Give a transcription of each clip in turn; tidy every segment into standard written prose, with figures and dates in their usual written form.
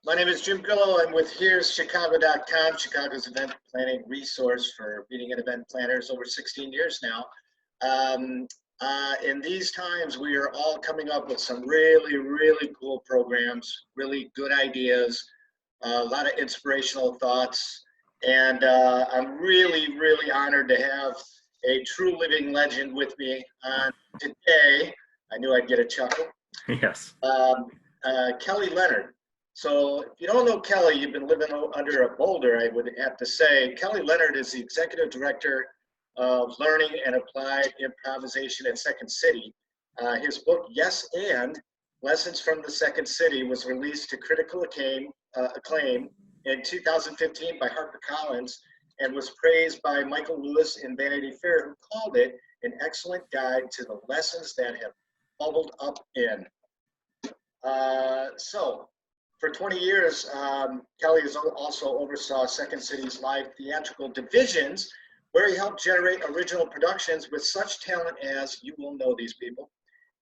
My name is Jim Grillo. I'm with HeresChicago.com, Chicago's event planning resource for meeting and event planners over 16 years now. In these times, we are all coming up with some really, really cool programs, really good ideas, a lot of inspirational thoughts. And I'm really, really honored to have a true living legend with me on today. I knew I'd get a chuckle. Yes. Kelly Leonard. So if you don't know Kelly, you've been living under a boulder, I would have to say. Kelly Leonard is the Executive Director of Learning and Applied Improvisation at Second City. His book, Yes and Lessons from the Second City, was released to critical acclaim in 2015 by HarperCollins and was praised by Michael Lewis in Vanity Fair, who called it an excellent guide to the lessons that have bubbled up in. For 20 years, Kelly has also oversaw Second City's live theatrical divisions, where he helped generate original productions with such talent as, you will know these people,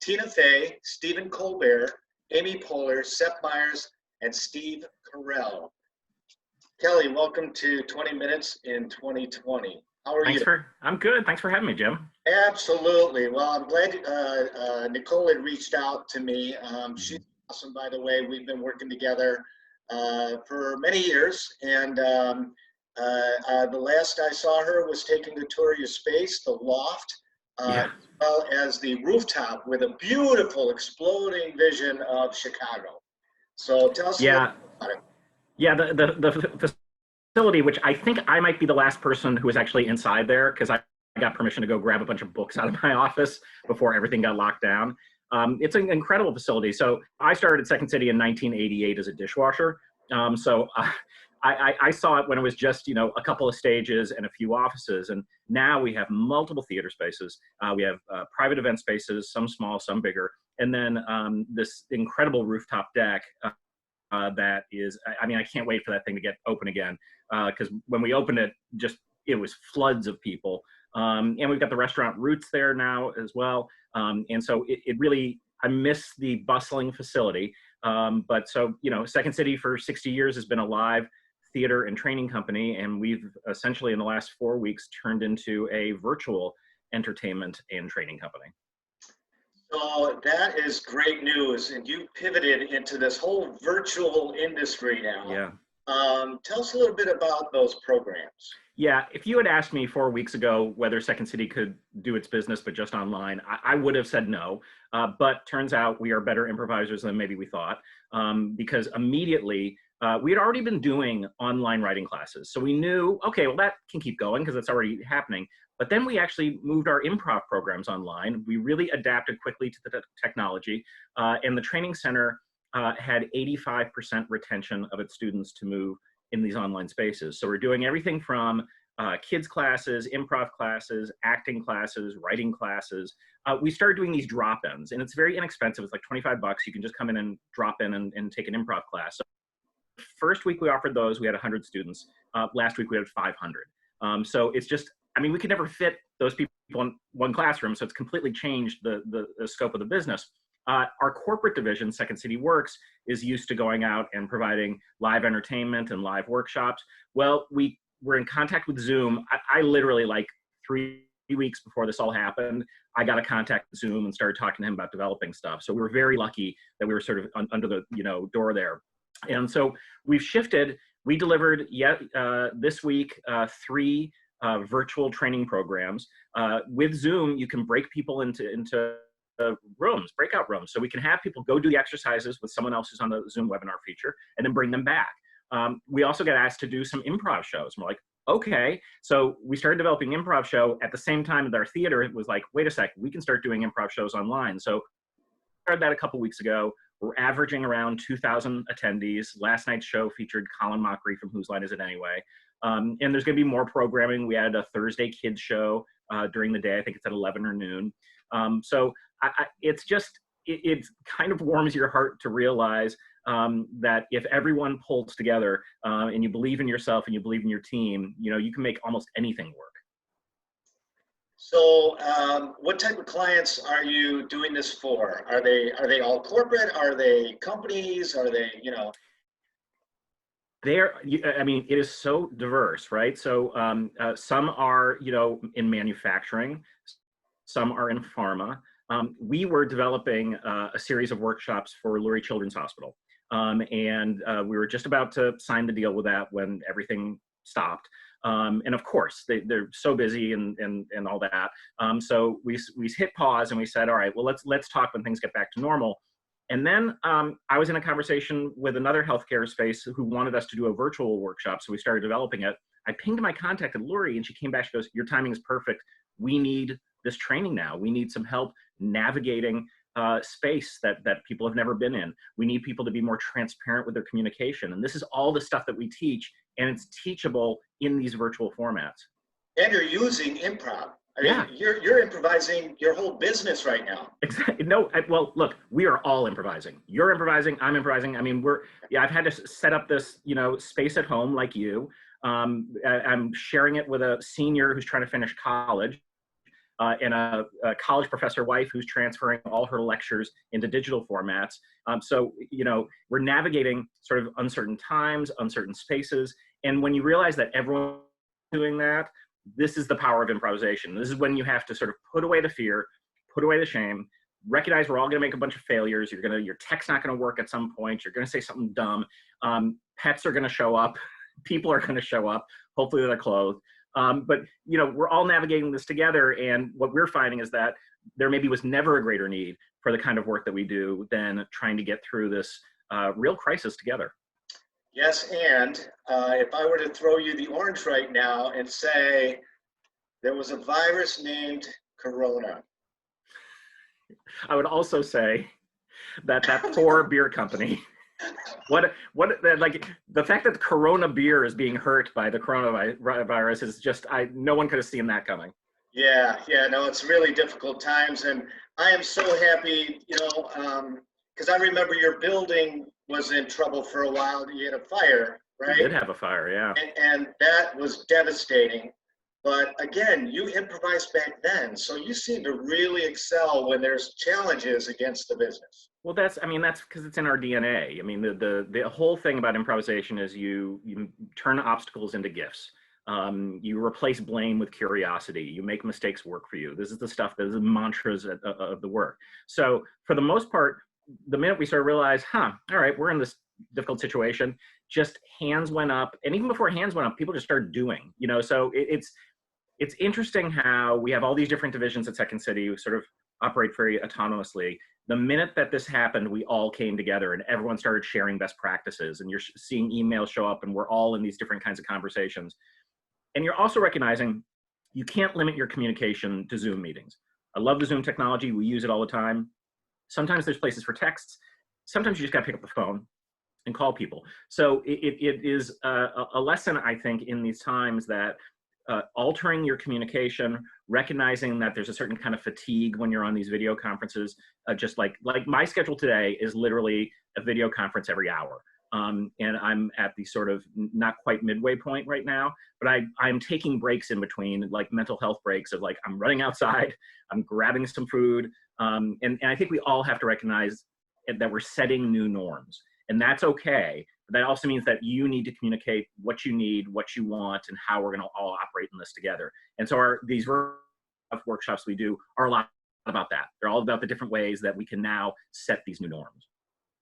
Tina Fey, Stephen Colbert, Amy Poehler, Seth Meyers, and Steve Carell. Kelly, welcome to 20 Minutes in 2020. How are you? I'm good. Thanks for having me, Jim. Absolutely. Well, I'm glad Nicole had reached out to me. She's awesome, by the way. We've been working together for many years, and the last I saw her was taking a tour of your space, the loft, as well as the rooftop with a beautiful exploding vision of Chicago. So tell us a little bit about it. Yeah, the facility, which I think I might be the last person who was actually inside there, because I got permission to go grab a bunch of books out of my office before everything got locked down. It's an incredible facility. So I started at Second City in 1988 as a dishwasher. I saw it when it was just, a couple of stages and a few offices. And now we have multiple theater spaces. We have private event spaces, some small, some bigger. And then this incredible rooftop deck that is, I can't wait for that thing to get open again. Because when we opened it, it was floods of people. And we've got the restaurant Roots there now as well. And so it really, I miss the bustling facility. But Second City for 60 years has been a live theater and training company. And we've essentially in the last 4 weeks turned into a virtual entertainment and training company. So that is great news. And you pivoted into this whole virtual industry now. Yeah. Tell us a little bit about those programs. Yeah, if you had asked me 4 weeks ago whether Second City could do its business but just online, I would have said no. But turns out we are better improvisers than maybe we thought, because immediately we had already been doing online writing classes. So we knew, okay, well, that can keep going because it's already happening. But then we actually moved our improv programs online. We really adapted quickly to the technology, and the training center had 85% retention of its students to move in these online spaces. So we're doing everything from kids classes, improv classes, acting classes, writing classes. We started doing these drop-ins, and it's very inexpensive. It's like $25. You can just come in and drop in and take an improv class. So first week we offered those, we had 100 students. Last week we had 500. So it's just, we could never fit those people in one classroom, so it's completely changed the scope of the business. Our corporate division, Second City Works, is used to going out and providing live entertainment and live workshops. Well, we were in contact with Zoom. I literally, like 3 weeks before this all happened, I got a contact with Zoom and started talking to him about developing stuff. So we were very lucky that we were sort of under the door there. And so we've shifted. We delivered this week 3 virtual training programs. With Zoom, you can break people into rooms, breakout rooms. So we can have people go do the exercises with someone else who's on the Zoom webinar feature and then bring them back. We also got asked to do some improv shows. And we're like, okay. So we started developing an improv show at the same time that our theater. It was like, wait a sec, we can start doing improv shows online. So we started that a couple weeks ago. We're averaging around 2,000 attendees. Last night's show featured Colin Mockery from Whose Line Is It Anyway? And there's going to be more programming. We added a Thursday kids show during the day. I think it's at 11 or noon. So it's just, it kind of warms your heart to realize that if everyone pulls together and you believe in yourself and you believe in your team, you can make almost anything work. So what type of clients are you doing this for? Are they all corporate? Are they companies? Are they, I mean, it is so diverse, right? So some are, in manufacturing, some are in pharma. We were developing a series of workshops for Lurie Children's Hospital. And we were just about to sign the deal with that when everything stopped. And of course, they're so busy and all that. So we hit pause and we said, all right, well, let's talk when things get back to normal. And then I was in a conversation with another healthcare space who wanted us to do a virtual workshop. So we started developing it. I pinged my contact at Lurie and she came back, she goes, your timing is perfect. We need this training now. We need some help navigating space that people have never been in. We need people to be more transparent with their communication. And this is all the stuff that we teach, and it's teachable in these virtual formats. And you're using improv. I Yeah. mean, you're improvising your whole business right now. Exactly. No, well, look, we are all improvising. You're improvising, I'm improvising. I mean, I've had to set up this, space at home like you. I'm sharing it with a senior who's trying to finish college. And a college professor wife who's transferring all her lectures into digital formats. So, we're navigating sort of uncertain times, uncertain spaces. And when you realize that everyone's doing that, this is the power of improvisation. This is when you have to sort of put away the fear, put away the shame, recognize we're all gonna make a bunch of failures. Your tech's not gonna work at some point. You're gonna say something dumb. Pets are gonna show up. People are gonna show up. Hopefully they're clothed. But we're all navigating this together, and what we're finding is that there maybe was never a greater need for the kind of work that we do than trying to get through this real crisis together. Yes, and if I were to throw you the orange right now and say there was a virus named Corona. I would also say that poor beer company. What like the fact that the Corona beer is being hurt by the coronavirus is just, no one could have seen that coming. Yeah, no, it's really difficult times, and I am so happy, because I remember your building was in trouble for a while. You had a fire, right? We did have a fire, yeah. And that was devastating. But again, you improvised back then, so you seem to really excel when there's challenges against the business. Well, that's because it's in our DNA. I mean, the whole thing about improvisation is you turn obstacles into gifts. You replace blame with curiosity. You make mistakes work for you. This is the stuff that is the mantras of the work. So for the most part, the minute we sort of realize, all right, we're in this difficult situation, just hands went up. And even before hands went up, people just started doing, so it's interesting how we have all these different divisions at Second City who sort of operate very autonomously. The minute that this happened, we all came together and everyone started sharing best practices, and you're seeing emails show up and we're all in these different kinds of conversations. And you're also recognizing you can't limit your communication to Zoom meetings. I love the Zoom technology. We use it all the time. Sometimes there's places for texts. Sometimes you just got to pick up the phone and call people. So it is a lesson, I think, in these times that altering your communication, recognizing that there's a certain kind of fatigue when you're on these video conferences, just like my schedule today is literally a video conference every hour. And I'm at the sort of not quite midway point right now, but I'm taking breaks in between, like mental health breaks of like, I'm running outside, I'm grabbing some food. And I think we all have to recognize that we're setting new norms, and that's okay. But that also means that you need to communicate what you need, what you want, and how we're going to all operate in this together. And so these workshops we do are a lot about that. They're all about the different ways that we can now set these new norms.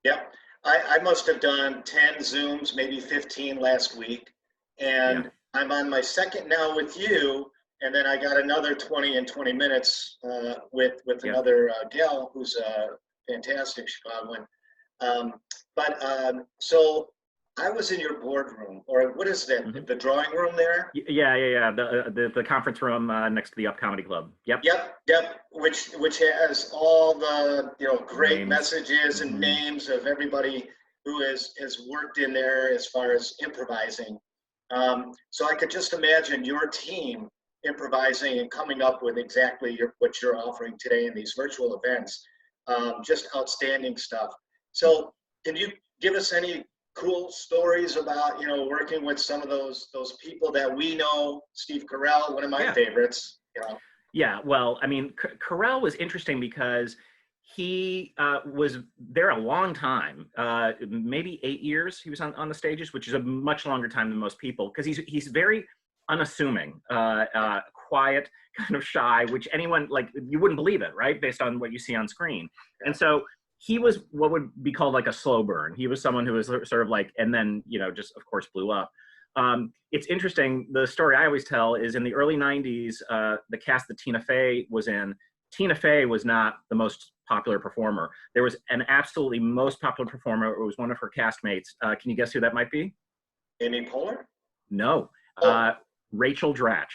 Yep. I must have done 10 Zooms, maybe 15 last week. And yeah. I'm on my second now with you. And then I got another 20 and 20 minutes with another gal who's a fantastic Chicagoan. So I was in your boardroom, or what is that? Mm-hmm. The drawing room there? Yeah. The conference room next to the Up Comedy Club. Yep. Which has all the great names. Messages and mm-hmm. names of everybody who has worked in there as far as improvising. So I could just imagine your team improvising and coming up with exactly what you're offering today in these virtual events. Just outstanding stuff. So can you give us any cool stories about working with some of those people that we know? Steve Carell, one of my favorites. Yeah, well, I mean, Carell was interesting because he was there a long time, maybe 8 years. He was on the stages, which is a much longer time than most people, because he's very unassuming, quiet, kind of shy, which anyone, like, you wouldn't believe it, right, based on what you see on screen. And so he was what would be called like a slow burn. He was someone who was sort of like, and then, you know, just of course blew up. It's interesting, the story I always tell is in the early 90s, the cast that Tina Fey was in, Tina Fey was not the most popular performer. There was an absolutely most popular performer. It was one of her castmates. Can you guess who that might be? Amy Poehler? No. Rachel Dratch.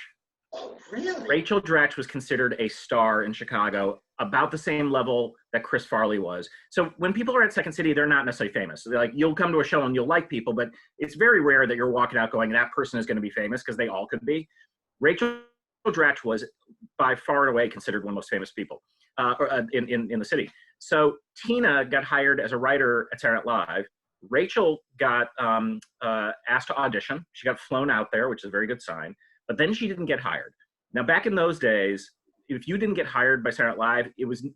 Oh, really? Rachel Dratch was considered a star in Chicago, about the same level that Chris Farley was. So when people are at Second City, they're not necessarily famous. They're like, you'll come to a show and you'll like people, but it's very rare that you're walking out going, that person is going to be famous, because they all could be. Rachel Dratch was by far and away considered one of the most famous people in the city. So Tina got hired as a writer at Saturday Night Live. Rachel got asked to audition. She got flown out there, which is a very good sign. But then she didn't get hired. Now, back in those days, if you didn't get hired by Saturday Night Live, it was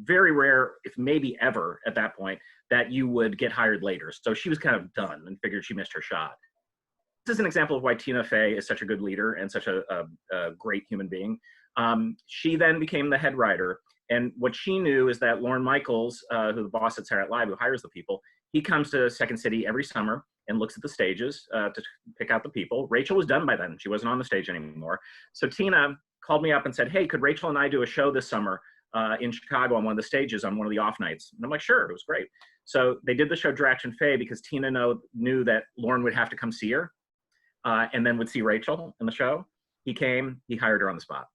very rare, if maybe ever at that point, that you would get hired later. So she was kind of done and figured she missed her shot. This is an example of why Tina Fey is such a good leader and such a great human being. She then became the head writer. And what she knew is that Lorne Michaels, who the boss at Saturday Night Live, who hires the people, he comes to Second City every summer and looks at the stages to pick out the people. Rachel was done by then. She wasn't on the stage anymore. So Tina called me up and said, hey, could Rachel and I do a show this summer in Chicago on one of the stages on one of the off nights? And I'm like, sure, it was great. So they did the show Dratch and Fey because Tina knew that Lorne would have to come see her and then would see Rachel in the show. He came, he hired her on the spot.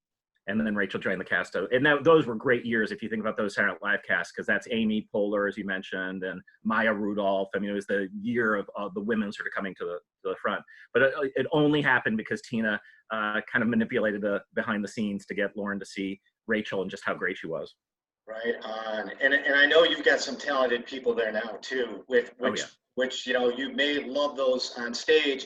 And then Rachel joined the cast. And those were great years if you think about those Saturday Night Live casts, because that's Amy Poehler, as you mentioned, and Maya Rudolph. I mean, it was the year of the women sort of coming to the front. But it only happened because Tina kind of manipulated the behind the scenes to get Lorne to see Rachel and just how great she was. Right on. And I know you've got some talented people there now, too, which you know, you may love those on stage,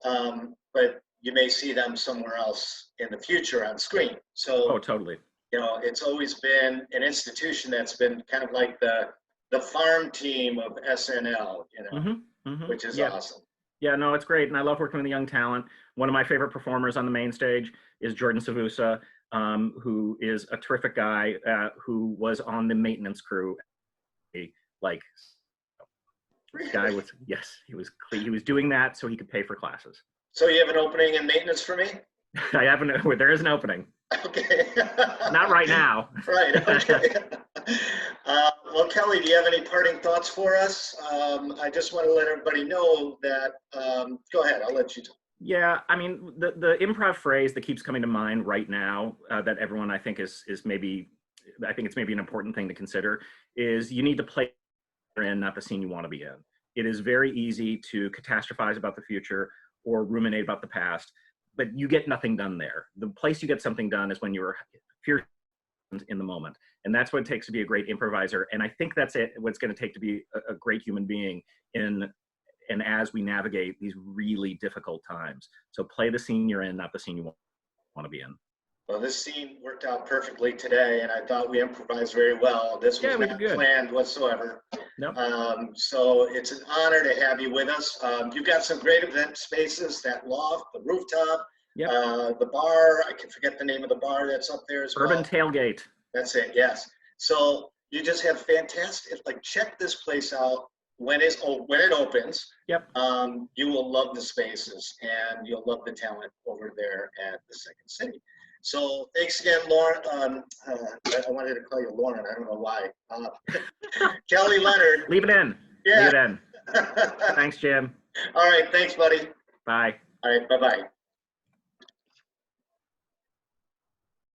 but you may see them somewhere else in the future on screen. So, totally. You know, it's always been an institution that's been kind of like the farm team of SNL, you know, which is awesome. Yeah, no, it's great. And I love working with the young talent. One of my favorite performers on the main stage is Jordan Savusa, who is a terrific guy who was on the maintenance crew. Like, Really? Guy was, yes, he was doing that so he could pay for classes. So you have an opening in maintenance for me? There is an opening. Okay. Not right now. Right, okay. Well, Kelly, do you have any parting thoughts for us? I just want to let everybody know that, go ahead, I'll let you talk. Yeah, I mean, the improv phrase that keeps coming to mind right now that everyone I think is maybe, I think it's maybe an important thing to consider, is you need to play in, not the scene you want to be in. It is very easy to catastrophize about the future or ruminate about the past, but you get nothing done there. The place you get something done is when you're fierce in the moment. And that's what it takes to be a great improviser. And I think that's what it's going to take to be a great human being and as we navigate these really difficult times. So play the scene you're in, not the scene you want to be in. Well, this scene worked out perfectly today, and I thought we improvised very well. This was not planned whatsoever. Nope. So it's an honor to have you with us. You've got some great event spaces, that loft, the rooftop, the bar. I can forget the name of the bar that's up there as well. Urban Tailgate. That's it, yes. So you just have fantastic, like, check this place out when it opens. Yep. You will love the spaces, and you'll love the talent over there at the Second City. So thanks again, Lauren. I wanted to call you Lauren. I don't know why. Kelly Leonard. Leave it in. Yeah. Leave it in. Thanks, Jim. All right. Thanks, buddy. Bye. All right. Bye-bye.